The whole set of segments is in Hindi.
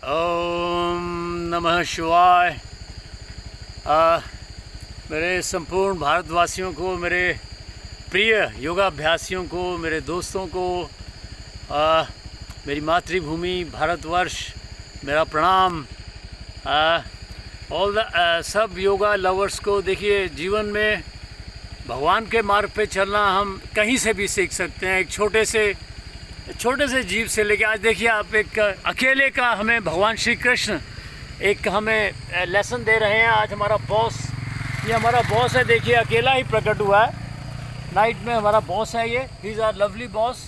ओम नमः शिवाय। मेरे संपूर्ण भारतवासियों को, मेरे प्रिय योगाभ्यासियों को, मेरे दोस्तों को, मेरी मातृभूमि भारतवर्ष, मेरा प्रणाम। All the sub yoga lovers को। देखिए, जीवन में भगवान के मार्ग पे चलना हम कहीं से भी सीख सकते हैं। एक छोटे से जीव से लेके आज देखिए, आप एक अकेले का हमें भगवान श्री कृष्ण एक हमें लेसन दे रहे हैं। आज हमारा बॉस, ये हमारा बॉस है, देखिए अकेला ही प्रकट हुआ है। नाइट में हमारा बॉस है, ये he is our lovely boss.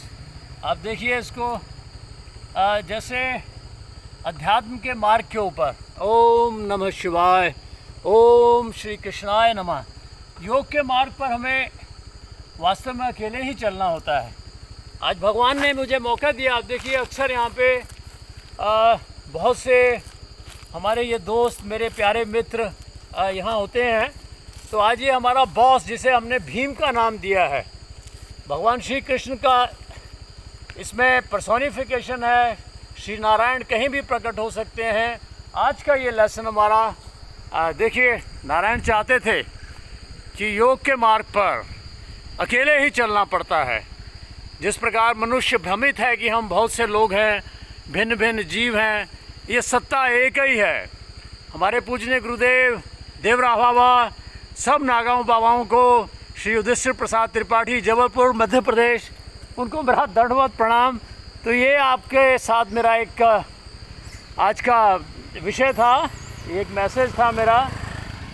आप देखिए इसको, जैसे अध्यात्म के मार्ग के ऊपर ओम नमः शिवाय, ओम श्री कृष्णाय नमः। योग के मार्ग पर हमें वास्तव में अकेले ही चलना होता है। आज भगवान ने मुझे मौका दिया। आप देखिए, अक्सर यहाँ पे बहुत से हमारे ये दोस्त, मेरे प्यारे मित्र यहाँ होते हैं। तो आज ये हमारा बॉस, जिसे हमने भीम का नाम दिया है, भगवान श्री कृष्ण का इसमें पर्सोनिफिकेशन है। श्री नारायण कहीं भी प्रकट हो सकते हैं। आज का ये लेसन हमारा, देखिए, नारायण चाहते थे कि योग के मार्ग पर अकेले ही चलना पड़ता है। जिस प्रकार मनुष्य भ्रमित है कि हम बहुत से लोग हैं, भिन्न भिन्न जीव हैं, ये सत्ता एक ही है। हमारे पूजनीय गुरुदेव देवराव बाबा, सब नागाओं बाबाओं को, श्री युधिष्ठिर प्रसाद त्रिपाठी, जबलपुर मध्य प्रदेश, उनको मेरा दंडवत प्रणाम। तो ये आपके साथ मेरा एक आज का विषय था, एक मैसेज था मेरा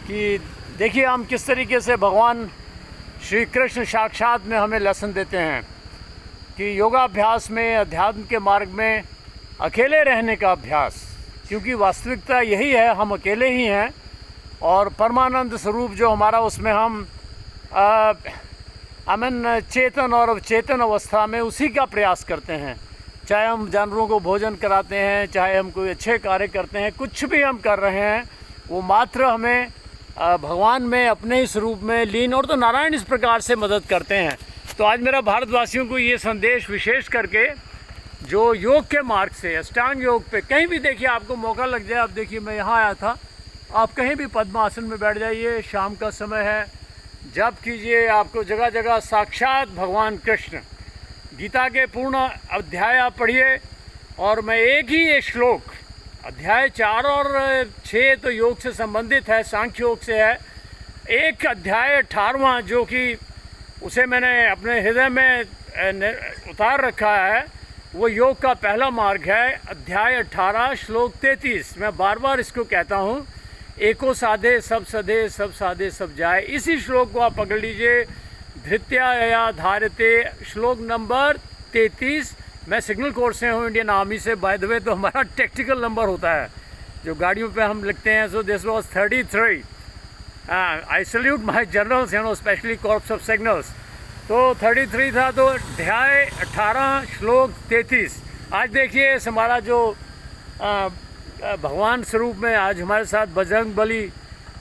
कि देखिए हम किस तरीके से भगवान श्री कृष्ण साक्षात में हमें लेसन देते हैं कि योगाभ्यास में, अध्यात्म के मार्ग में अकेले रहने का अभ्यास। क्योंकि वास्तविकता यही है, हम अकेले ही हैं और परमानंद स्वरूप जो हमारा, उसमें हम अमन चेतन और अवचेतन अवस्था में उसी का प्रयास करते हैं। चाहे हम जानवरों को भोजन कराते हैं, चाहे हम कोई अच्छे कार्य करते हैं, कुछ भी हम कर रहे हैं, वो मात्र हमें भगवान में, अपने ही स्वरूप में लीन, और तो नारायण इस प्रकार से मदद करते हैं। तो आज मेरा भारतवासियों को ये संदेश, विशेष करके जो योग के मार्ग से, अष्टांग योग पे कहीं भी देखिए आपको मौका लग जाए। आप देखिए, मैं यहाँ आया था, आप कहीं भी पद्मासन में बैठ जाइए, शाम का समय है, जप कीजिए, आपको जगह जगह साक्षात भगवान कृष्ण, गीता के पूर्ण अध्याय आप पढ़िए। और मैं एक ही ये श्लोक, अध्याय 4 और 6 तो योग से संबंधित है, सांख्य योग से है। एक अध्याय 18वां, जो कि उसे मैंने अपने हृदय में उतार रखा है, वो योग का पहला मार्ग है। अध्याय 18 श्लोक 33। मैं बार बार इसको कहता हूँ, एको साधे सब सधे, सब साधे सब जाए। इसी श्लोक को आप पकड़ लीजिए, धृत्या धारते, श्लोक नंबर 33। मैं सिग्नल कोर से हूँ, इंडियन आर्मी से, बाय द वे। तो हमारा टेक्टिकल नंबर होता है जो गाड़ियों पे हम लिखते हैं। So this was 33। I salute my generals, specially corps of signals. तो 33 था, तो अध्याय 18 श्लोक 33। आज देखिए हमारा जो भगवान स्वरूप में आज हमारे साथ बजरंग बली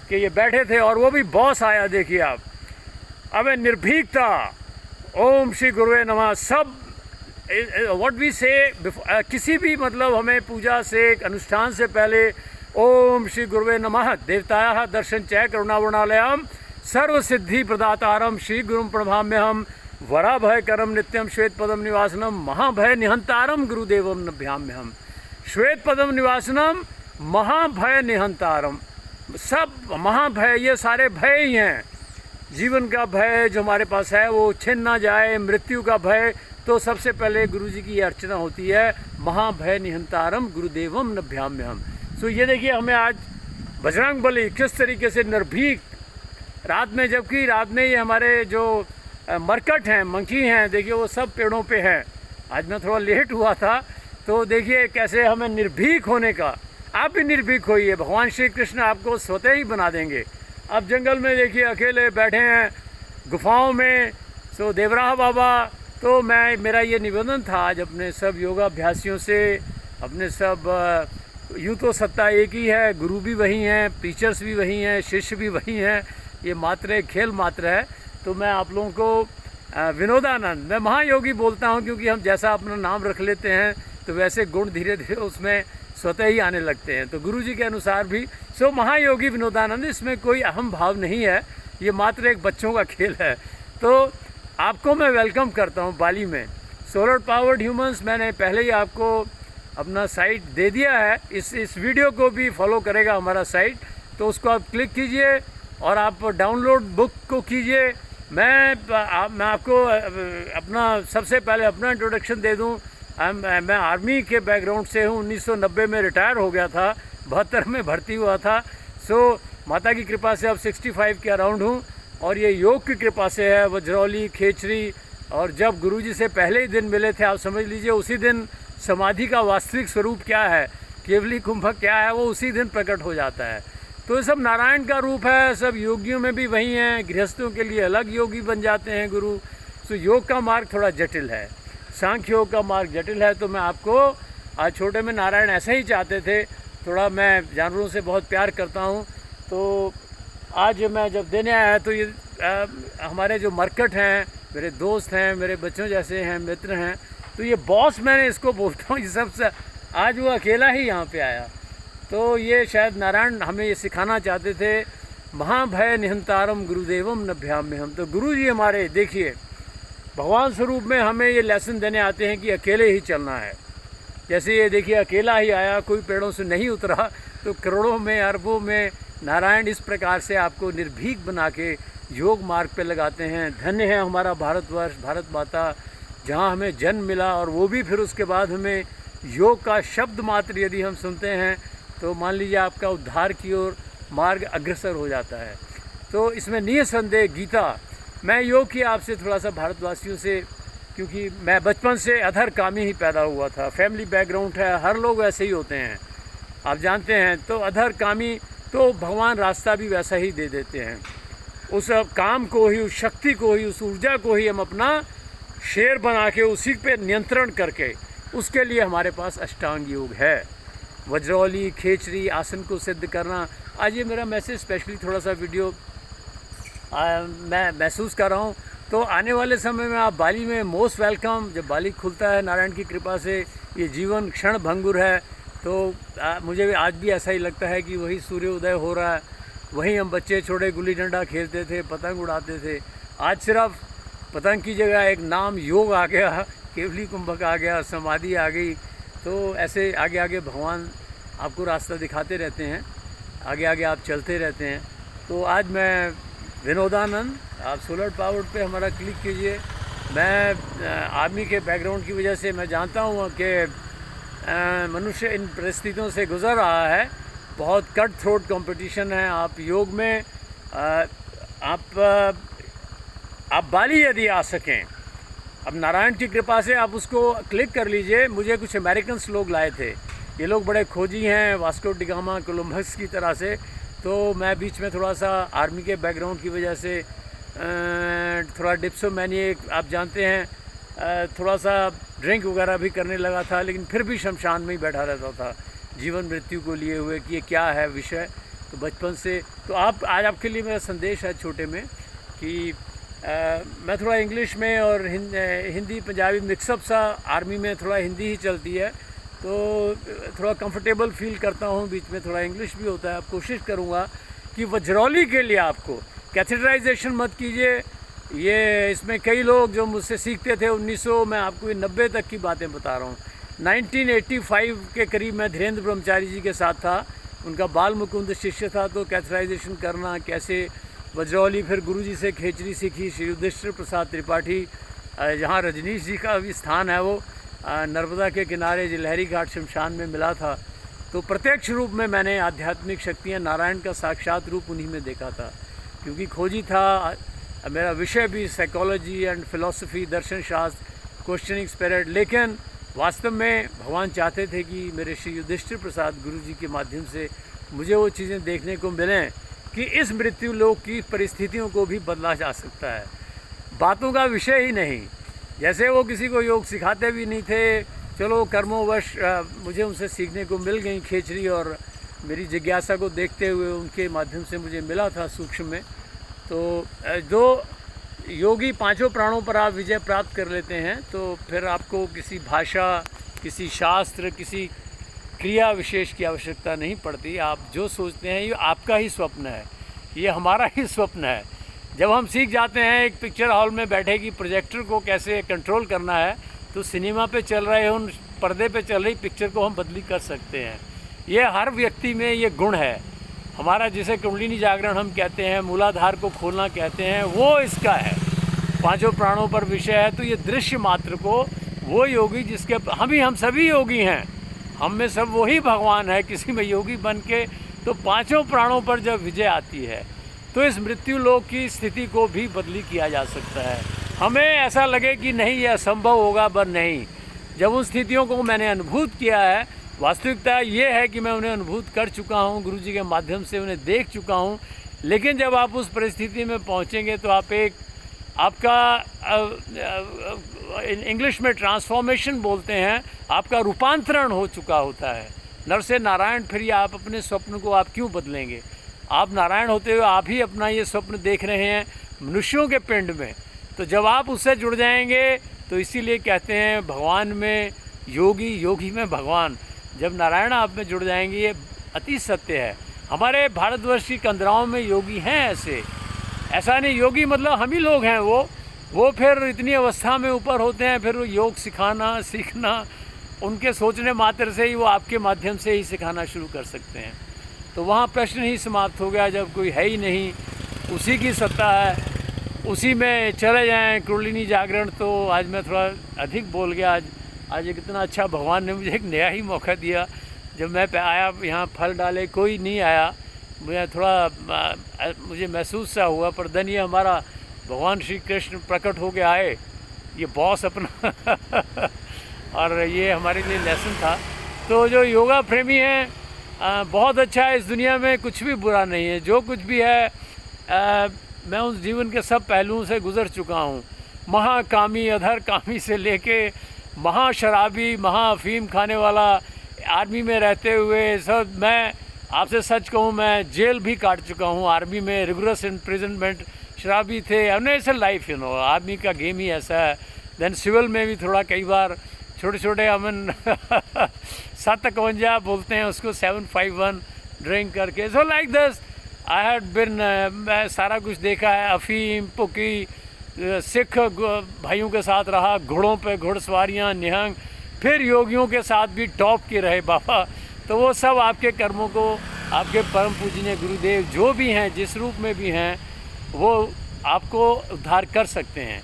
के ये बैठे थे, और वो भी बॉस आया। देखिए आप, अब निर्भीकता, ओम श्री गुरुवे नमः। सब व्हाट वी से, किसी भी मतलब हमें पूजा से, अनुष्ठान से पहले ओम श्री गुरुवे नमः, देवताया दर्शन चय करुणावर्णालयम, सर्व सिद्धि प्रदातारम, श्री गुरुम प्रणभाम्यहम, वराभय करम नित्यम, श्वेत पदम निवासनम, महाभय निहंतारम, गुरुदेवम नभ्याम्यहम। श्वेत पदम निवासनम, महाभय निहंतारम। सब महाभय, ये सारे भय ही हैं। जीवन का भय जो हमारे पास है, वो छिन ना जाए, मृत्यु का भय। तो सबसे पहले गुरु जी की अर्चना होती है, महाभय निहंतारम, गुरुदेवम नभ्याम्यहम। तो ये देखिए, हमें आज बजरंग बली किस तरीके से निर्भीक रात में, जबकि रात में ये हमारे जो मरकट हैं, मंकी हैं, देखिए वो सब पेड़ों पे हैं। आज मैं थोड़ा लेट हुआ था, तो देखिए कैसे हमें निर्भीक होने का। आप भी निर्भीक होइए, भगवान श्री कृष्ण आपको स्वतः ही बना देंगे। आप जंगल में देखिए अकेले बैठे हैं, गुफाओं में। सो देवराह बाबा, तो मेरा ये निवेदन था आज अपने सब योगाभ्यासियों से, अपने सब, यूँ तो सत्ता एक ही है, गुरु भी वही हैं, टीचर्स भी वही हैं, शिष्य भी वही हैं, ये मात्र एक खेल मात्र है। तो मैं आप लोगों को विनोदानंद, मैं महायोगी बोलता हूँ, क्योंकि हम जैसा अपना नाम रख लेते हैं तो वैसे गुण धीरे धीरे उसमें स्वतः ही आने लगते हैं। तो गुरु जी के अनुसार भी सो महायोगी विनोदानंद, इसमें कोई अहम भाव नहीं है, ये मात्र एक बच्चों का खेल है। तो आपको मैं वेलकम करता हूँ बाली में। सोलर पावर्ड ह्यूमंस, मैंने पहले ही आपको अपना साइट दे दिया है, इस वीडियो को भी फॉलो करेगा हमारा साइट, तो उसको आप क्लिक कीजिए और आप डाउनलोड बुक को कीजिए। मैं आपको अपना सबसे पहले अपना इंट्रोडक्शन दे दूं। मैं आर्मी के बैकग्राउंड से हूं, 1990 में रिटायर हो गया था, 72 में भर्ती हुआ था। सो माता की कृपा से अब 65 के अराउंड हूं और ये योग की कृपा से है। वज्रौली, खेचरी, और जब गुरुजी से पहले ही दिन मिले थे, आप समझ लीजिए उसी दिन समाधि का वास्तविक स्वरूप क्या है, केवली कुंभक क्या है, वो उसी दिन प्रकट हो जाता है। तो ये सब नारायण का रूप है, सब योगियों में भी वही हैं। गृहस्थों के लिए अलग योगी बन जाते हैं गुरु। तो योग का मार्ग थोड़ा जटिल है, सांख्य योग का मार्ग जटिल है। तो मैं आपको आज छोटे में नारायण ऐसे ही चाहते थे, थोड़ा मैं जानवरों से बहुत प्यार करता हूँ, तो आज मैं जब देने आया तो ये हमारे जो मरकट हैं, मेरे दोस्त हैं, मेरे बच्चों जैसे हैं, मित्र हैं, तो ये बॉस मैंने इसको बोलता हूँ, ये सबसे आज वो अकेला ही यहाँ पे आया। तो ये शायद नारायण हमें ये सिखाना चाहते थे, महाभय निहंतारम गुरुदेवम नभ्याम्य हम। तो गुरु जी हमारे देखिए भगवान स्वरूप में हमें ये लेसन देने आते हैं कि अकेले ही चलना है। जैसे ये देखिए अकेला ही आया, कोई पेड़ों से नहीं उतरा, तो करोड़ों में अरबों में नारायण इस प्रकार से आपको निर्भीक बना के योग मार्ग पे लगाते हैं। धन्य है हमारा भारतवर्ष, भारत माता, जहाँ हमें जन्म मिला, और वो भी फिर उसके बाद हमें योग का शब्द मात्र यदि हम सुनते हैं तो मान लीजिए आपका उद्धार की ओर मार्ग अग्रसर हो जाता है। तो इसमें निसंदेह गीता, मैं योग की आपसे थोड़ा सा भारतवासियों से, क्योंकि मैं बचपन से अधर कामी ही पैदा हुआ था, फैमिली बैकग्राउंड है, हर लोग वैसे ही होते हैं, आप जानते हैं। तो अधर कामी, तो भगवान रास्ता भी वैसा ही दे देते हैं। उस काम को ही, उस शक्ति को ही, उस ऊर्जा को ही हम अपना शेर बना के उसी पे नियंत्रण करके, उसके लिए हमारे पास अष्टांग योग है। वज्रौली, खेचरी, आसन को सिद्ध करना। आज ये मेरा मैसेज स्पेशली थोड़ा सा वीडियो मैं महसूस कर रहा हूँ। तो आने वाले समय में आप बाली में मोस्ट वेलकम। जब बाली खुलता है नारायण की कृपा से, ये जीवन क्षण भंगुर है, तो मुझे आज भी ऐसा ही लगता है कि वही सूर्योदय हो रहा है, वहीं हम बच्चे छोटे गुल्ली डंडा खेलते थे, पतंग उड़ाते थे। आज सिर्फ पतंग की जगह एक नाम योग आ गया, केवली कुंभक आ गया, समाधि आ गई। तो ऐसे आगे आगे भगवान आपको रास्ता दिखाते रहते हैं, आगे आगे आप चलते रहते हैं। तो आज मैं विनोदानंद, आप सोलर पावर्ड पे हमारा क्लिक कीजिए। मैं आर्मी के बैकग्राउंड की वजह से मैं जानता हूँ कि मनुष्य इन परिस्थितियों से गुज़र रहा है। बहुत कट थ्रोट कंपटीशन है। आप योग में आप बाली यदि आ सकें, अब नारायण की कृपा से आप उसको क्लिक कर लीजिए। मुझे कुछ अमेरिकन्स लोग लाए थे, ये लोग बड़े खोजी हैं, वास्को डी गामा, कोलंबस की तरह से। तो मैं बीच में थोड़ा सा आर्मी के बैकग्राउंड की वजह से थोड़ा डिप्सोमैनिक, आप जानते हैं, थोड़ा सा ड्रिंक वगैरह भी करने लगा था, लेकिन फिर भी शमशान में ही बैठा रहता था जीवन मृत्यु को लिए हुए कि ये क्या है विषय। तो बचपन से तो आज आपके लिए मेरा संदेश है छोटे में कि मैं थोड़ा इंग्लिश में और हिंदी पंजाबी मिक्सअप सा, आर्मी में थोड़ा हिंदी ही चलती है, तो थोड़ा कंफर्टेबल फील करता हूँ। बीच में थोड़ा इंग्लिश भी होता है। अब कोशिश करूँगा कि वज्रौली के लिए आपको कैथेड्राइजेशन मत कीजिए। ये इसमें कई लोग जो मुझसे सीखते थे 1900, मैं आपको 90 तक की बातें बता रहा हूँ। 1985 के करीब मैं धीरेन्द्र ब्रह्मचारी जी के साथ था, उनका बाल मुकुंद शिष्य था। तो कैथेड्राइजेशन करना कैसे, वज्रौली, फिर गुरुजी से खेचरी सीखी, श्री युधिष्ठिर प्रसाद त्रिपाठी, जहाँ रजनीश जी का भी स्थान है, वो नर्मदा के किनारे लहरी घाट शमशान में मिला था। तो प्रत्यक्ष रूप में मैंने आध्यात्मिक शक्तियाँ, नारायण का साक्षात रूप उन्हीं में देखा था, क्योंकि खोजी था। मेरा विषय भी साइकोलॉजी एंड फिलॉसफी, दर्शन शास्त्र, क्वेश्चनिंग स्पिरिट, लेकिन वास्तव में भगवान चाहते थे कि मेरे श्री युधिष्ठिर प्रसाद गुरुजी के माध्यम से मुझे वो चीज़ें देखने को मिलें कि इस मृत्यु लोक की परिस्थितियों को भी बदला जा सकता है। बातों का विषय ही नहीं, जैसे वो किसी को योग सिखाते भी नहीं थे, चलो कर्मोवश मुझे उनसे सीखने को मिल गई खेचरी, और मेरी जिज्ञासा को देखते हुए उनके माध्यम से मुझे मिला था सूक्ष्म में। तो जो योगी पांचों प्राणों पर आप विजय प्राप्त कर लेते हैं, तो फिर आपको किसी भाषा, किसी शास्त्र, किसी क्रिया विशेष की आवश्यकता नहीं पड़ती। आप जो सोचते हैं ये आपका ही स्वप्न है, ये हमारा ही स्वप्न है। जब हम सीख जाते हैं एक पिक्चर हॉल में बैठे कि प्रोजेक्टर को कैसे कंट्रोल करना है, तो सिनेमा पे चल रहे उन पर्दे पे चल रही पिक्चर को हम बदली कर सकते हैं। ये हर व्यक्ति में ये गुण है हमारा, जिसे कुंडलिनी जागरण हम कहते हैं, मूलाधार को खोलना कहते हैं, वो इसका है। पांचों प्राणों पर विषय है। तो ये दृश्य मात्र को वो योगी जिसके हम सभी योगी हैं, हम में सब वही भगवान है। किसी में योगी बन के तो पांचों प्राणों पर जब विजय आती है तो इस मृत्यु लोक की स्थिति को भी बदली किया जा सकता है। हमें ऐसा लगे कि नहीं ये असंभव होगा, पर नहीं, जब उन स्थितियों को मैंने अनुभूत किया है, वास्तविकता ये है कि मैं उन्हें अनुभूत कर चुका हूँ, गुरु जी के माध्यम से उन्हें देख चुका हूँ। लेकिन जब आप उस परिस्थिति में पहुँचेंगे तो आपका इंग्लिश में ट्रांसफॉर्मेशन बोलते हैं, आपका रूपांतरण हो चुका होता है। नर से नारायण। फिर ये आप अपने स्वप्न को आप क्यों बदलेंगे? आप नारायण होते हुए आप ही अपना ये स्वप्न देख रहे हैं मनुष्यों के पिंड में। तो जब आप उससे जुड़ जाएंगे तो इसीलिए कहते हैं भगवान में योगी, योगी में भगवान। जब नारायण आप में जुड़ जाएंगे, ये अति सत्य है। हमारे भारतवर्ष की कंदराओं में योगी हैं ऐसा नहीं योगी मतलब हम ही लोग हैं। वो फिर इतनी अवस्था में ऊपर होते हैं, फिर वो योग सिखाना सीखना उनके सोचने मात्र से ही वो आपके माध्यम से ही सिखाना शुरू कर सकते हैं। तो वहाँ प्रश्न ही समाप्त हो गया। जब कोई है ही नहीं, उसी की सत्ता है, उसी में चले जाएं। कुंडलिनी जागरण। तो आज मैं थोड़ा अधिक बोल गया। आज एक इतना अच्छा भगवान ने मुझे एक नया ही मौका दिया। जब मैं आया यहाँ फल डाले, कोई नहीं आया, मुझे महसूस सा हुआ। पर धन ये हमारा भगवान श्री कृष्ण प्रकट हो के आए, ये बॉस अपना और ये हमारे लिए लेसन था। तो जो योगा प्रेमी हैं, बहुत अच्छा है। इस दुनिया में कुछ भी बुरा नहीं है। जो कुछ भी है, मैं उस जीवन के सब पहलुओं से गुजर चुका हूँ। महाकामी, अधर कामी से लेके महाशराबी, महाअफीम खाने वाला, आर्मी में रहते हुए सब। मैं आपसे सच कहूँ, मैं जेल भी काट चुका हूँ। आर्मी में रिगुलस इम्प्रिजनमेंट, शराबी थे। अननेसेसरी लाइफ, आर्मी का गेम ही ऐसा है। देन सिविल में भी थोड़ा कई बार छोटे छोटे अमन 751 बोलते हैं उसको, 751 ड्रिंक करके। So like this I had been, मैं सारा कुछ देखा है। अफीम, पुकी, सिख भाइयों के साथ रहा, घोड़ों पे घुड़सवारियाँ, निहंग, फिर योगियों के साथ भी टॉप के रहे बाबा। तो वो सब आपके कर्मों को, आपके परम पूजनीय गुरुदेव जो भी हैं, जिस रूप में भी हैं, वो आपको उद्धार कर सकते हैं।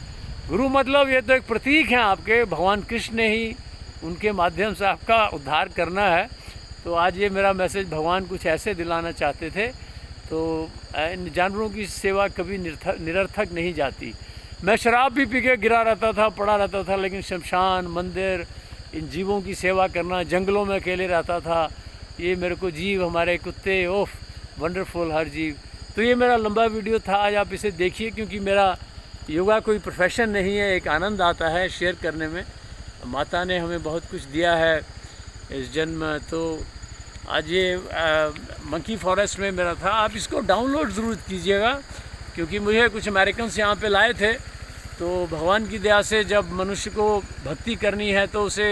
गुरु मतलब ये तो एक प्रतीक हैं आपके, भगवान कृष्ण ने ही उनके माध्यम से आपका उद्धार करना है। तो आज ये मेरा मैसेज भगवान कुछ ऐसे दिलाना चाहते थे। तो इन जानवरों की सेवा कभी निरर्थक नहीं जाती। मैं शराब भी पी के गिरा रहता था, पड़ा रहता था, लेकिन शमशान, मंदिर, इन जीवों की सेवा करना, जंगलों में अकेले रहता था। ये मेरे को जीव, हमारे कुत्ते, ओफ वंडरफुल हर जीव। तो ये मेरा लंबा वीडियो था, आज आप इसे देखिए, क्योंकि मेरा योगा कोई प्रोफेशन नहीं है। एक आनंद आता है शेयर करने में। माता ने हमें बहुत कुछ दिया है इस जन्म। तो आज ये मंकी फॉरेस्ट में मेरा था। आप इसको डाउनलोड ज़रूर कीजिएगा, क्योंकि मुझे कुछ अमेरिकन्स यहाँ पे लाए थे। तो भगवान की दया से जब मनुष्य को भक्ति करनी है तो उसे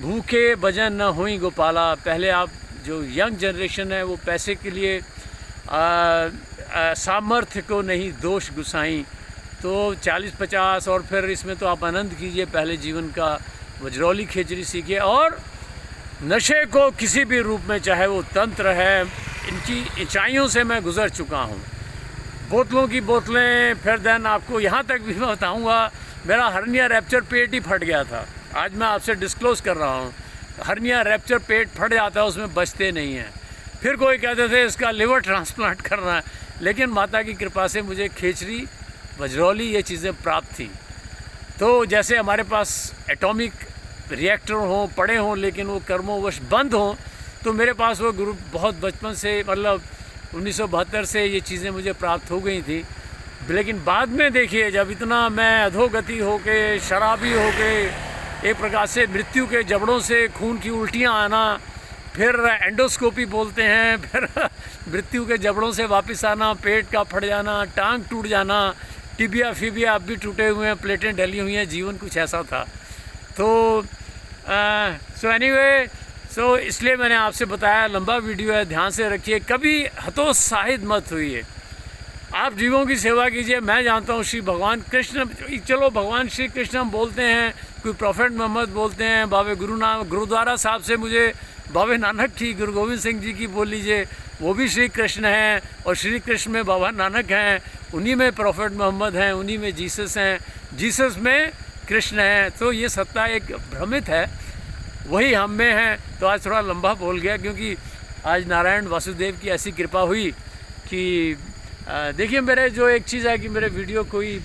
भूखे भजन न हुई गोपाला। पहले आप जो यंग जनरेशन है वो पैसे के लिए सामर्थ्य को नहीं दोष गुसाई। तो 40-50 और फिर इसमें तो आप आनंद कीजिए पहले जीवन का। वज्रौली खेचरी सीखिए और नशे को किसी भी रूप में, चाहे वो तंत्र है, इनकी ऊंचाइयों से मैं गुज़र चुका हूँ। बोतलों की बोतलें, फिर देन आपको यहाँ तक भी मैं बताऊँगा, मेरा हर्निया रैप्चर पेट ही फट गया था। आज मैं आपसे डिस्क्लोज़ कर रहा हूँ, हर्निया रैप्चर पेट फट जाता है, उसमें बचते नहीं हैं। फिर कोई कहते थे इसका लिवर ट्रांसप्लांट करना है, लेकिन माता की कृपा से मुझे खेचरी, वज्रौली ये चीज़ें प्राप्त थी। तो जैसे हमारे पास एटॉमिक रिएक्टर हों, पड़े हों, लेकिन वो कर्मोवश बंद हों, तो मेरे पास वो गुरु बहुत बचपन से, मतलब 1972 से ये चीज़ें मुझे प्राप्त हो गई थी। लेकिन बाद में देखिए, जब इतना मैं अधोगति होके, शराबी होके, एक प्रकार से मृत्यु के जबड़ों से खून की उल्टियाँ आना, फिर एंडोस्कोपी बोलते हैं, फिर मृत्यु के जबड़ों से वापस आना, पेट का फट जाना, टांग टूट जाना, टिबिया फिबिया अब भी टूटे हुए हैं, प्लेटें डली हुई हैं, जीवन कुछ ऐसा था। तो सो एनीवे, सो इसलिए मैंने आपसे बताया, लंबा वीडियो है, ध्यान से रखिए, कभी हतोत्साहित मत होइए, आप जीवों की सेवा कीजिए। मैं जानता हूँ श्री भगवान कृष्ण, चलो भगवान श्री कृष्ण हम बोलते हैं, कोई प्रॉफेट मोहम्मद बोलते हैं, बाबे गुरुद्वारा साहब से मुझे बाबे नानक की, गुरु गोविंद सिंह जी की बोल लीजिए, वो भी श्री कृष्ण हैं, और श्री कृष्ण में बाबा नानक हैं, उन्हीं में प्रॉफेट मोहम्मद हैं, उन्हीं में जीसस हैं, जीसस में कृष्ण हैं। तो ये सत्ता एक भ्रमित है, वही हम में है। तो आज थोड़ा लंबा बोल गया, क्योंकि आज नारायण वासुदेव की ऐसी कृपा हुई कि देखिए, मेरे जो एक चीज़ है कि मेरे वीडियो कोई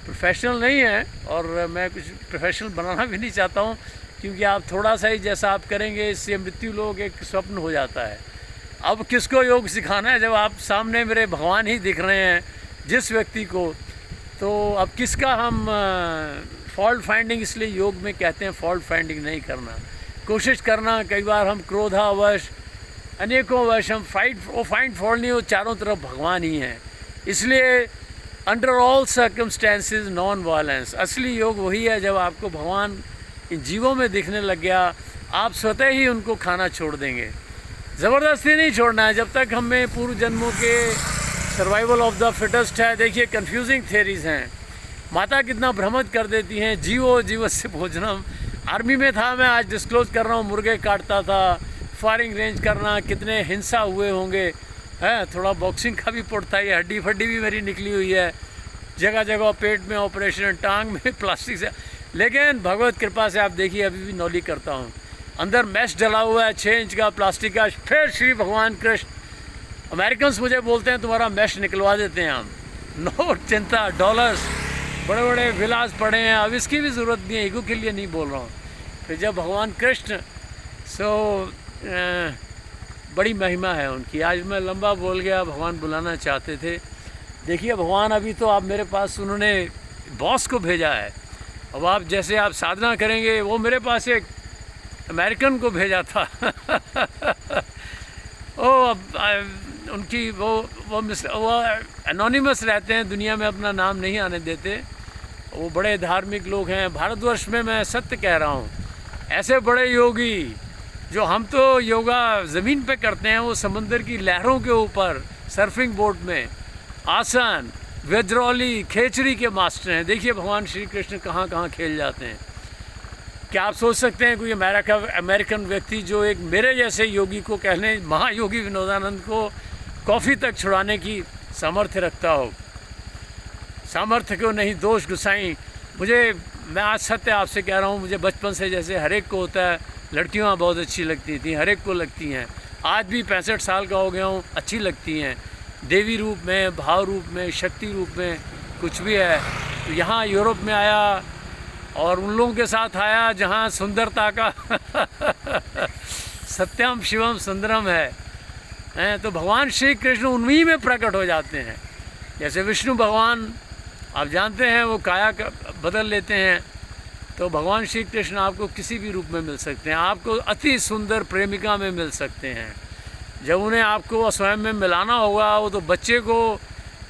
प्रोफेशनल नहीं है, और मैं कुछ प्रोफेशनल बनाना भी नहीं चाहता हूँ, क्योंकि आप थोड़ा सा ही जैसा आप करेंगे, इससे मृत्यु लोग एक स्वप्न हो जाता है। अब किसको योग सिखाना है, जब आप सामने मेरे भगवान ही दिख रहे हैं जिस व्यक्ति को, तो अब किसका हम फॉल्ट फाइंडिंग, इसलिए योग में कहते हैं फॉल्ट फाइंडिंग नहीं करना, कोशिश करना। कई बार हम क्रोधावश, अनेकों वश हम फाइंड फॉल्ट नहीं हो, चारों तरफ भगवान ही हैं। इसलिए under all circumstances non violence, असली योग वही है जब आपको भगवान इन जीवों में दिखने लग गया, आप स्वतः ही उनको खाना छोड़ देंगे। ज़बरदस्ती नहीं छोड़ना है, जब तक हमें पूर्व जन्मों के सर्वाइवल ऑफ द फिटेस्ट है। देखिए, कंफ्यूजिंग थियरीज हैं, माता कितना भ्रमित कर देती हैं, जीवो जीवस्य भोजनम। आर्मी में था मैं, आज डिस्क्लोज कर रहा हूँ, मुर्गे काटता था, फायरिंग रेंज करना, कितने हिंसा हुए होंगे, है थोड़ा बॉक्सिंग का भी पड़ता है, हड्डी फड्डी भी मेरी निकली हुई है, जगह जगह पेट में ऑपरेशन, टांग में प्लास्टिक से। लेकिन भगवत कृपा से आप देखिए, अभी भी नौली करता हूँ, अंदर मैश डला हुआ है 6 इंच का प्लास्टिक का। फिर श्री भगवान कृष्ण, अमेरिकन्स मुझे बोलते हैं तुम्हारा मैश निकलवा देते हैं हम, नो चिंता, डॉलर्स, बड़े बड़े विलास पड़े हैं, अब इसकी भी ज़रूरत नहीं है, ईगो के लिए नहीं बोल रहा हूँ। फिर जब भगवान कृष्ण, सो बड़ी महिमा है उनकी। आज मैं लंबा बोल गया, भगवान बुलाना चाहते थे। देखिए भगवान, अभी तो आप मेरे पास, उन्होंने बॉस को भेजा है, अब आप जैसे आप साधना करेंगे, वो मेरे पास एक अमेरिकन को भेजा था उनकी वो एनोनिमस रहते हैं, दुनिया में अपना नाम नहीं आने देते, वो बड़े धार्मिक लोग हैं। भारतवर्ष में मैं सत्य कह रहा हूँ, ऐसे बड़े योगी जो हम तो योगा ज़मीन पे करते हैं, वो समंदर की लहरों के ऊपर सर्फिंग बोट में आसन, वज्रौली, खेचरी के मास्टर हैं। देखिए भगवान श्री कृष्ण कहाँ कहाँ खेल जाते हैं। क्या आप सोच सकते हैं कोई अमेरिकन व्यक्ति जो एक मेरे जैसे योगी को कहने, महायोगी विनोदानंद को कॉफ़ी तक छुड़ाने की सामर्थ्य रखता हो? सामर्थ्य को नहीं, दोष गुसाई। मैं आज सत्य आपसे कह रहा हूँ, मुझे बचपन से जैसे हर एक को होता है, लड़कियाँ बहुत अच्छी लगती थी, हर एक को लगती हैं, आज भी 65 साल का हो गया हूँ, अच्छी लगती हैं, देवी रूप में, भाव रूप में, शक्ति रूप में, कुछ भी है। तो यहाँ यूरोप में आया और उन लोगों के साथ आया जहाँ सुंदरता का सत्यम शिवम सुंदरम है। तो भगवान श्री कृष्ण उन्हीं में प्रकट हो जाते हैं। जैसे विष्णु भगवान आप जानते हैं, वो काया बदल लेते हैं, तो भगवान श्री कृष्ण आपको किसी भी रूप में मिल सकते हैं, आपको अति सुंदर प्रेमिका में मिल सकते हैं। जब उन्हें आपको स्वयं में मिलाना होगा, वो तो बच्चे को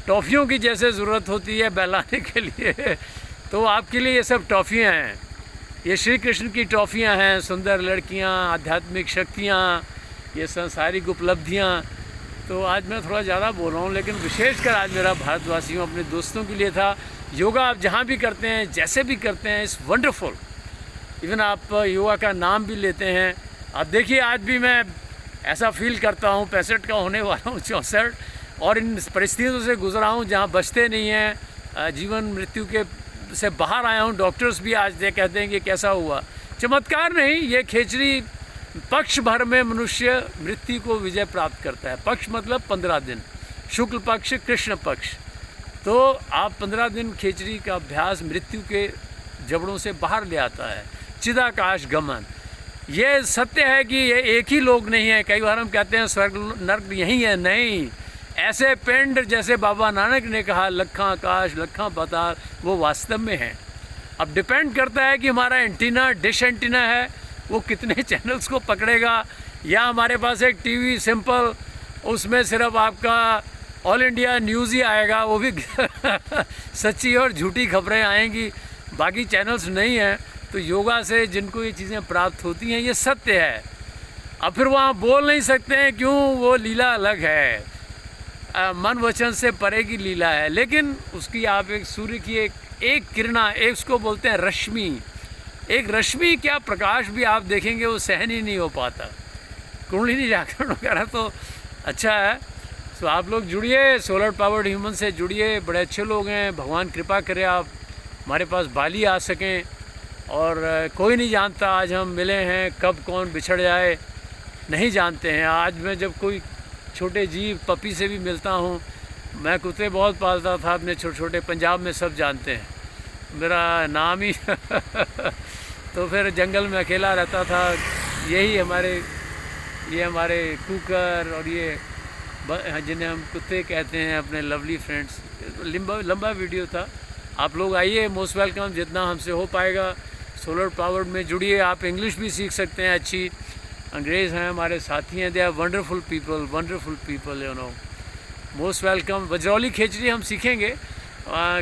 टॉफ़ियों की जैसे ज़रूरत होती है बहलाने के लिए, तो आपके लिए ये सब टॉफ़ियाँ हैं, ये श्री कृष्ण की टॉफ़ियाँ हैं, सुंदर लड़कियाँ, आध्यात्मिक शक्तियाँ, ये सांसारिक उपलब्धियाँ। तो आज मैं थोड़ा ज़्यादा बोल रहा हूँ, लेकिन विशेषकर आज मेरा भारतवासियों, अपने दोस्तों के लिए था। योगा आप जहाँ भी करते हैं, जैसे भी करते हैं, इट्स वंडरफुल। इवन आप योगा का नाम भी लेते हैं। आप देखिए, आज भी मैं ऐसा फील करता हूँ, 65 का होने वाला हूँ, 64, और इन परिस्थितियों से गुजरा हूँ जहाँ बचते नहीं हैं, जीवन मृत्यु के से बाहर आया हूँ। डॉक्टर्स भी आज कहते हैं कि कैसा हुआ, चमत्कार नहीं, ये खेचरी पक्ष भर में मनुष्य मृत्यु को विजय प्राप्त करता है। पक्ष मतलब 15 दिन, शुक्ल पक्ष, कृष्ण पक्ष। तो आप 15 दिन खेचरी का अभ्यास मृत्यु के जबड़ों से बाहर ले आता है, चिदाकाश गमन। ये सत्य है कि ये एक ही लोग नहीं है। कई बार हम कहते हैं स्वर्ग नर्क यही है, नहीं, ऐसे पिंड जैसे बाबा नानक ने कहा, लखा आकाश लखा पाताल, वो वास्तव में है। अब डिपेंड करता है कि हमारा एंटीना, डिश एंटीना है, वो कितने चैनल्स को पकड़ेगा, या हमारे पास एक टीवी सिंपल, उसमें सिर्फ आपका ऑल इंडिया न्यूज़ ही आएगा, वो भी सच्ची और झूठी खबरें आएंगी, बाकी चैनल्स नहीं हैं। तो योगा से जिनको ये चीज़ें प्राप्त होती हैं ये सत्य है। अब फिर वहाँ बोल नहीं सकते हैं क्यों, वो लीला अलग है, मन वचन से परे की लीला है। लेकिन उसकी आप एक सूर्य की एक किरणा, एक उसको बोलते हैं रश्मि, एक रश्मि क्या प्रकाश भी आप देखेंगे वो सहन ही नहीं हो पाता। कुंडलिनी जागरण वगैरह तो अच्छा है। तो आप लोग जुड़िए, सोलर पावर्ड ह्यूमन से जुड़िए, बड़े अच्छे लोग हैं। भगवान कृपा करे आप हमारे पास बाली आ सकें। और कोई नहीं जानता आज हम मिले हैं, कब कौन बिछड़ जाए नहीं जानते हैं। आज मैं जब कोई छोटे जीव पपी से भी मिलता हूँ, मैं कुत्ते बहुत पालता था अपने छोटे छोटे, पंजाब में सब जानते हैं मेरा नाम ही तो फिर जंगल में अकेला रहता था। यही हमारे कुकर और ये जिन्हें हम कुत्ते कहते हैं, अपने लवली फ्रेंड्स। लंबा वीडियो था। आप लोग आइए, मोस्ट वेलकम, जितना हमसे हो पाएगा। सोलर पावर्ड में जुड़िए। आप इंग्लिश भी सीख सकते हैं अच्छी। अंग्रेज़ हैं हमारे साथी हैं, they are wonderful people you know. Most welcome. वजरौली खेचरी हम सीखेंगे।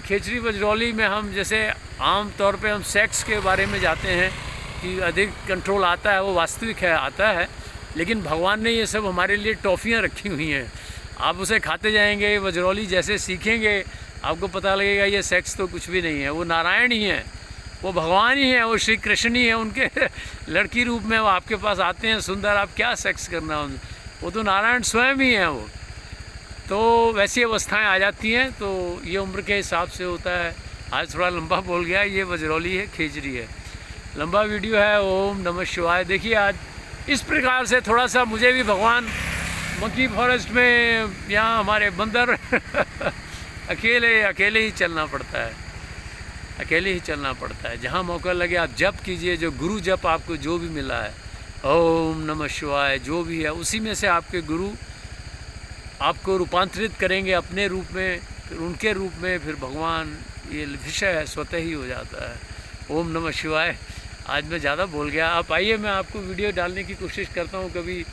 खेचरी वजरौली में हम जैसे आम तौर पे हम सेक्स के बारे में जाते हैं कि अधिक कंट्रोल आता है, वो वास्तविक है, आता है। लेकिन भगवान ने ये सब हमारे लिए टॉफ़ियाँ रखी हुई हैं। आप उसे खाते जाएंगे, वजरौली जैसे सीखेंगे आपको पता लगेगा ये सेक्स तो कुछ भी नहीं है, वो नारायण ही है, वो भगवान ही है, वो श्री कृष्ण ही है। उनके लड़की रूप में वो आपके पास आते हैं सुंदर, आप क्या सेक्स करना, वो तो नारायण स्वयं ही हैं वो। तो वैसी अवस्थाएं आ जाती हैं, तो ये उम्र के हिसाब से होता है। आज थोड़ा लंबा बोल गया। ये वजरौली है, खेजरी है, लंबा वीडियो है। ओम नमः शिवाय। देखिए आज इस प्रकार से थोड़ा सा मुझे भी भगवान मंकी फॉरेस्ट में यहाँ हमारे बंदर अकेले ही चलना पड़ता है, अकेले ही चलना पड़ता है। जहाँ मौका लगे आप जप कीजिए, जो गुरु जप आपको जो भी मिला है, ओम नमः शिवाय, जो भी है उसी में से आपके गुरु आपको रूपांतरित करेंगे अपने रूप में, फिर उनके रूप में, फिर भगवान, ये विषय है, स्वतः ही हो जाता है। ओम नमः शिवाय। आज मैं ज़्यादा बोल गया। आप आइए, मैं आपको वीडियो डालने की कोशिश करता हूँ, कभी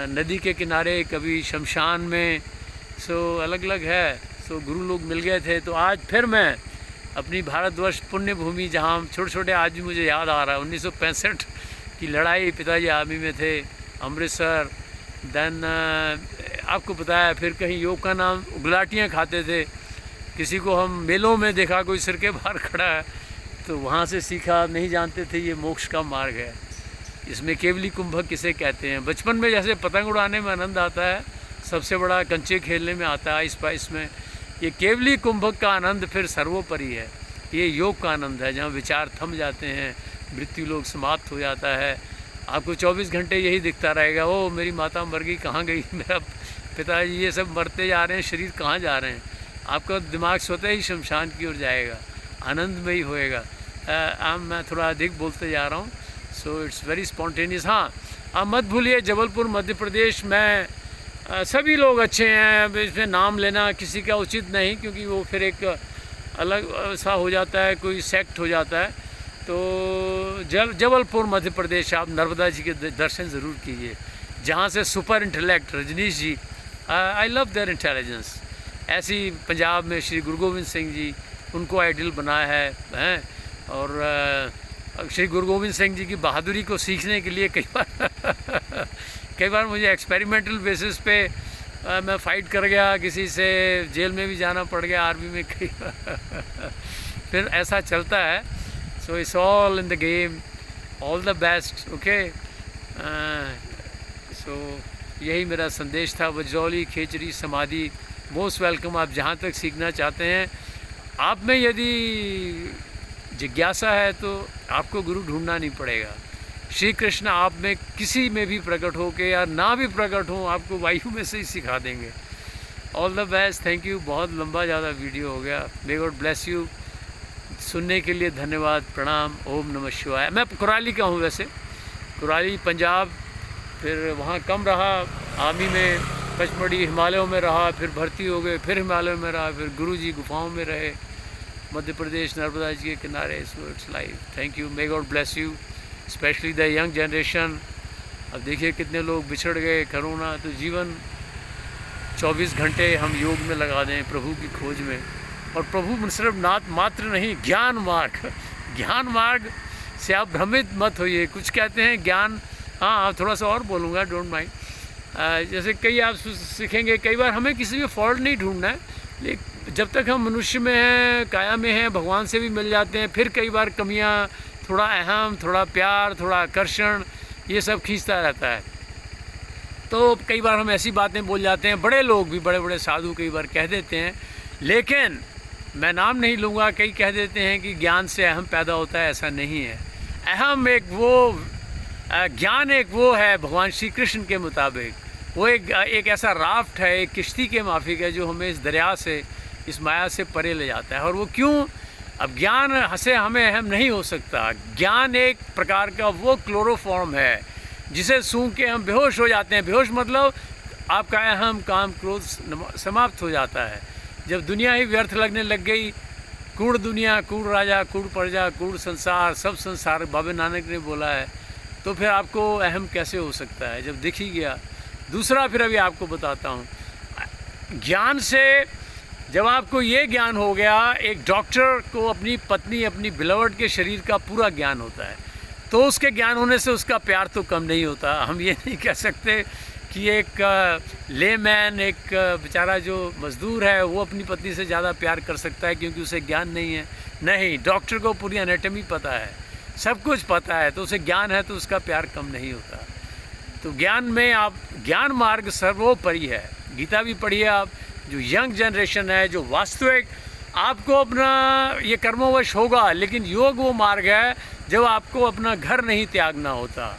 नदी के किनारे, कभी शमशान में। सो अलग अलग है। सो गुरु लोग मिल गए थे, तो आज फिर मैं अपनी भारतवर्ष पुण्य भूमि, जहाँ हम छोटे छोटे, आज भी मुझे याद आ रहा है 1965 की लड़ाई, पिताजी आर्मी में थे, अमृतसर। देन आपको पता है फिर कहीं योग का नाम, गुलाटियाँ खाते थे, किसी को हम मेलों में देखा कोई सिर के बाहर खड़ा है, तो वहाँ से सीखा, नहीं जानते थे ये मोक्ष का मार्ग है। इसमें केवली कुंभक किसे कहते हैं। बचपन में जैसे पतंग उड़ाने में आनंद आता है, सबसे बड़ा कंचे खेलने में आता है, आइस पाइस में, ये केवली कुंभक का आनंद फिर सर्वोपरि है। ये योग का आनंद है, जहाँ विचार थम जाते हैं, मृत्यु लोग समाप्त हो जाता है। आपको 24 घंटे यही दिखता रहेगा, ओ मेरी माता मर गई, कहाँ गई, मेरा पिताजी, ये सब मरते जा रहे हैं, शरीर कहाँ जा रहे हैं। आपका दिमाग स्वतः ही शमशान की ओर जाएगा, आनंदमयी होएगा। मैं थोड़ा अधिक बोलते जा रहा हूँ, सो इट्स वेरी स्पॉन्टेनियस। हाँ, आप मत भूलिए, जबलपुर मध्य प्रदेश में सभी लोग अच्छे हैं। इसमें नाम लेना किसी का उचित नहीं, क्योंकि वो फिर एक अलग सा हो जाता है, कोई सेक्ट हो जाता है। तो जबलपुर मध्य प्रदेश, आप नर्मदा जी के दर्शन ज़रूर कीजिए, जहाँ से super intellect Rajneesh ji, I love their intelligence. ऐसी पंजाब में श्री गुरु गोविंद सिंह जी, उनको आइडियल बनाया है। और श्री गुरु गोविंद सिंह जी की बहादुरी को सीखने के लिए कई बार मुझे एक्सपेरिमेंटल बेसिस पे मैं फ़ाइट कर गया किसी से, जेल में भी जाना पड़ गया, आर्मी में कई फिर ऐसा चलता है। So it's all in the game, all the best, okay. सो यही मेरा संदेश था। वजरौली, खेचरी, समाधि, मोस्ट वेलकम। आप जहाँ तक सीखना चाहते हैं, आप में यदि जिज्ञासा है तो आपको गुरु ढूंढना नहीं पड़ेगा। श्री कृष्ण आप में किसी में भी प्रकट हो के या ना भी प्रकट हो, आपको वायु में से ही सिखा देंगे। All the best, thank you. बहुत लंबा ज़्यादा वीडियो हो गया। मे गॉड ब्लेस यू। सुनने के लिए धन्यवाद, प्रणाम। ओम नमः शिवाय। मैं कुराली का हूँ वैसे, कुराली पंजाब, फिर वहाँ कम रहा, आर्मी में पचमढ़ी हिमालयों में रहा, फिर भर्ती हो गए, फिर हिमालयों में रहा, फिर गुरुजी गुफाओं में रहे, मध्य प्रदेश नर्मदा जी के किनारे। So it's life. Thank you, may God bless you, specially the young generation. अब देखिए कितने लोग बिछड़ गए, कोरोना। तो जीवन 24 घंटे हम योग में लगा दें, प्रभु की खोज में। और प्रभु सिर्फ नाथ मात्र नहीं, ज्ञान मार्ग से आप भ्रमित मत होइए। कुछ कहते हैं ज्ञान, हाँ थोड़ा सा और बोलूँगा, डोंट माइंड। जैसे कई आप सीखेंगे, कई बार हमें किसी में फॉल्ट नहीं ढूंढना है, लेकिन जब तक हम मनुष्य में हैं, काया में हैं, भगवान से भी मिल जाते हैं, फिर कई बार कमियां, थोड़ा अहम, थोड़ा प्यार, थोड़ा आकर्षण, ये सब खींचता रहता है। तो कई बार हम ऐसी बातें बोल जाते हैं, बड़े लोग भी, बड़े बड़े साधु कई बार कह देते हैं, लेकिन मैं नाम नहीं लूँगा, कई कह देते हैं कि ज्ञान से अहम पैदा होता है, ऐसा नहीं है। अहम एक वो, ज्ञान एक वो है भगवान श्री कृष्ण के मुताबिक, वो एक ऐसा राफ्ट है, एक किश्ती के माफिक है, जो हमें इस दरिया से, इस माया से परे ले जाता है। और वो क्यों? अब ज्ञान से हमें अहम नहीं हो सकता। ज्ञान एक प्रकार का वो क्लोरोफॉर्म है जिसे सूंघ के हम बेहोश हो जाते हैं। बेहोश मतलब आपका अहम, काम, क्रोध समाप्त हो जाता है। जब दुनिया ही व्यर्थ लगने लग गई, कूड़ दुनिया, कूड़ राजा, कूड़ प्रजा, कूड़ संसार, सब संसार बाबा नानक ने बोला है, तो फिर आपको अहम कैसे हो सकता है जब दिख ही गया। दूसरा फिर अभी आपको बताता हूँ, ज्ञान से जब आपको ये ज्ञान हो गया, एक डॉक्टर को अपनी पत्नी, अपनी बिलवर्ड के शरीर का पूरा ज्ञान होता है, तो उसके ज्ञान होने से उसका प्यार तो कम नहीं होता। हम ये नहीं कह सकते कि एक लेमैन, एक बेचारा जो मज़दूर है, वो अपनी पत्नी से ज़्यादा प्यार कर सकता है क्योंकि उसे ज्ञान नहीं है। नहीं, डॉक्टर को पूरी एनाटॉमी पता है, सब कुछ पता है, तो उसे ज्ञान है तो उसका प्यार कम नहीं होता। तो ज्ञान में आप, ज्ञान मार्ग सर्वोपरि है। गीता भी पढ़िए आप। जो यंग जनरेशन है, जो वास्तविक आपको अपना ये कर्मवश होगा, लेकिन योग वो मार्ग है जब आपको अपना घर नहीं त्यागना होता।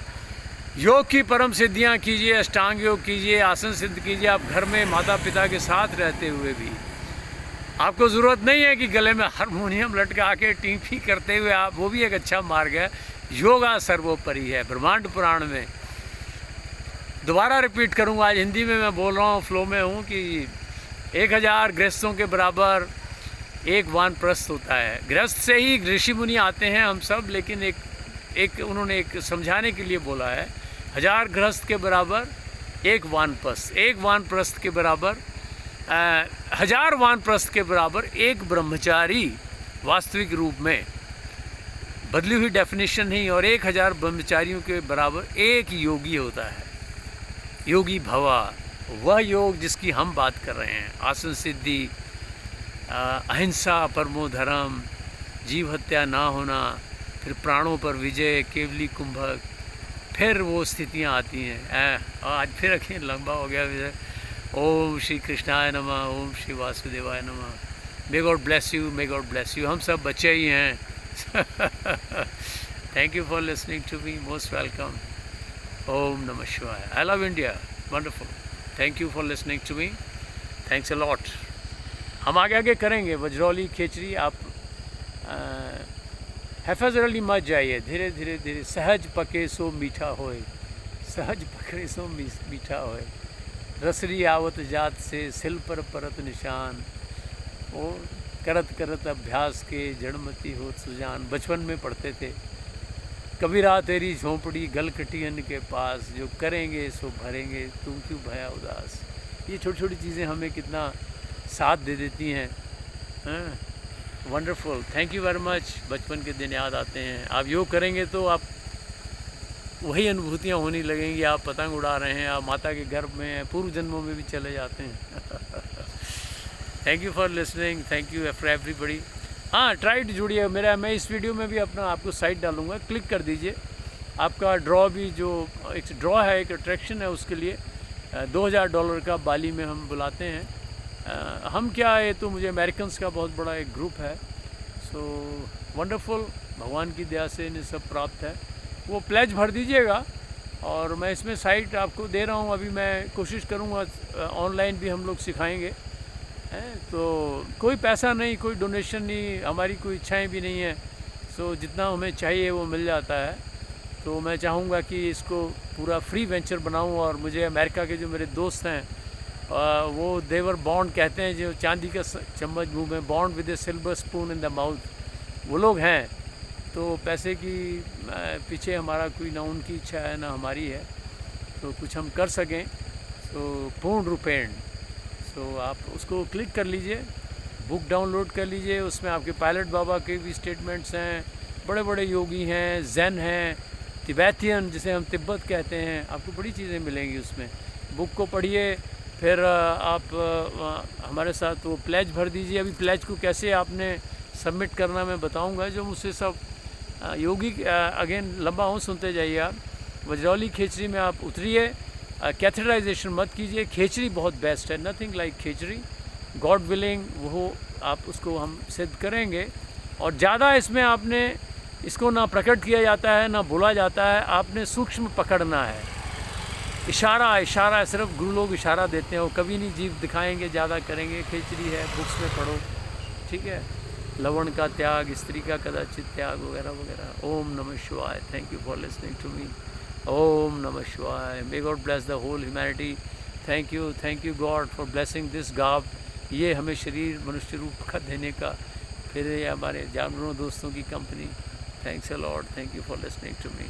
योग की परम सिद्धियाँ कीजिए, अष्टांग योग कीजिए, आसन सिद्ध कीजिए, आप घर में माता पिता के साथ रहते हुए भी। आपको ज़रूरत नहीं है कि गले में हारमोनियम लटका के टीफी करते हुए आप, वो भी एक अच्छा मार्ग है। योगा सर्वोपरि है। ब्रह्मांड पुराण में, दोबारा रिपीट करूँगा, आज हिंदी में मैं बोल रहा हूँ, फ्लो में हूँ, कि 1000 गृहस्थों के बराबर एक वानप्रस्थ होता है। गृहस्थ से ही ऋषि मुनि आते हैं हम सब, लेकिन एक उन्होंने एक समझाने के लिए बोला है, 1000 गृहस्थ के बराबर एक वानप्रस्थ, एक वानप्रस्थ के बराबर 1000 वानप्रस्थ के बराबर एक ब्रह्मचारी, वास्तविक रूप में बदली हुई डेफिनेशन नहीं। और 1000 ब्रह्मचारियों के बराबर एक योगी होता है, योगी भवा, वह योग जिसकी हम बात कर रहे हैं। आसन सिद्धि, अहिंसा परमो धर्म, जीव हत्या ना होना, फिर प्राणों पर विजय, केवली कुंभक, फिर वो स्थितियाँ आती हैं। आज फिर अखिर लंबा हो गया विजय। ओम श्री कृष्णाय नमः, ओम श्री वासुदेवाय नमः। May God bless you, may God bless you. हम सब बच्चे ही हैं। Thank you for listening to me, most welcome. ओम नमः शिवाय। I love India, wonderful. Thank you for listening to me, thanks a lot. हम आगे करेंगे वज्रौली खेचरी। आप हैफजरली मत जाइए, धीरे धीरे धीरे। सहज पके सो मीठा होए, सहज पकड़े सो मीठा होए, रसरी आवत जात से सिल पर परत निशान, ओ करत करत अभ्यास के जड़मती होत सुजान। बचपन में पढ़ते थे, कबीरा तेरी झोंपड़ी गलकटियन के पास, जो करेंगे सो भरेंगे, तुम क्यों भया उदास। ये छोटी छोटी चीज़ें हमें कितना साथ दे देती हैं। Wonderful, thank you very much. बचपन के दिन याद आते हैं। आप योग करेंगे तो आप वही अनुभूतियाँ होने लगेंगी। आप पतंग उड़ा रहे हैं, आप माता के गर्भ में हैं, पूर्व जन्मों में भी चले जाते हैं। Thank you for listening, thank you for everybody. हाँ, ट्राई टू जुड़िए मेरा। मैं इस वीडियो में भी अपना आपको साइट डालूंगा, क्लिक कर दीजिए। आपका ड्रॉ भी, जो एक ड्रॉ है, एक अट्रैक्शन है, उसके लिए $2000 का बाली में हम बुलाते हैं। हम क्या है, तो मुझे अमेरिकन्स का बहुत बड़ा एक ग्रुप है। सो वंडरफुल, भगवान की दया से इन्हें सब प्राप्त है। वो प्लेज भर दीजिएगा, और मैं इसमें साइट आपको दे रहा हूँ। अभी मैं कोशिश करूँगा ऑनलाइन भी हम लोग सिखाएंगे। तो कोई पैसा नहीं, कोई डोनेशन नहीं, हमारी कोई इच्छाएं भी नहीं है। सो जितना हमें चाहिए वो मिल जाता है। तो मैं चाहूँगा कि इसको पूरा फ्री वेंचर बनाऊँ। और मुझे अमेरिका के जो मेरे दोस्त हैं, वो देवर बॉन्ड कहते हैं, जो चांदी का चम्मच मुँह में, bond with A silver spoon in the mouth, वो लोग हैं। तो पैसे की पीछे हमारा कोई, ना उनकी इच्छा है ना हमारी है, तो कुछ हम कर सकें तो पूर्ण रूपेण। तो आप उसको क्लिक कर लीजिए, बुक डाउनलोड कर लीजिए। उसमें आपके पायलट बाबा के भी स्टेटमेंट्स हैं, बड़े बड़े योगी हैं, जैन हैं, तिब्बतियन जिसे हम तिब्बत कहते हैं, आपको बड़ी चीज़ें मिलेंगी उसमें। बुक को पढ़िए, फिर आप हमारे साथ वो प्लेज भर दीजिए। अभी प्लेज को कैसे आपने सबमिट करना मैं बताऊंगा, जो मुझसे सब योगी अगेन लंबा हो, सुनते जाइए आप। वजरौली खेचरी में आप उतरिए, कैथेड्राइजेशन मत कीजिए, खेचरी बहुत बेस्ट है, नथिंग लाइक खेचरी। गॉड विलिंग वो आप उसको हम सिद्ध करेंगे। और ज़्यादा इसमें आपने इसको ना प्रकट किया जाता है ना बोला जाता है, आपने सूक्ष्म पकड़ना है। इशारा सिर्फ गुरु लोग इशारा देते हैं, वो कभी नहीं जीव दिखाएंगे, ज़्यादा करेंगे। खेचरी है, बुक्स में पढ़ो, ठीक है। लवण का त्याग, स्त्री का कदाचित त्याग वगैरह वगैरह। ओम नमः शिवाय। Thank you for listening to me. ओम नमः शिवाय। May God bless the whole humanity. Thank you God for blessing this गाव, ये हमें शरीर मनुष्य रूप का देने का, फिर ये हमारे जानवरों दोस्तों की company. Thanks a lord. Thank you for listening to me.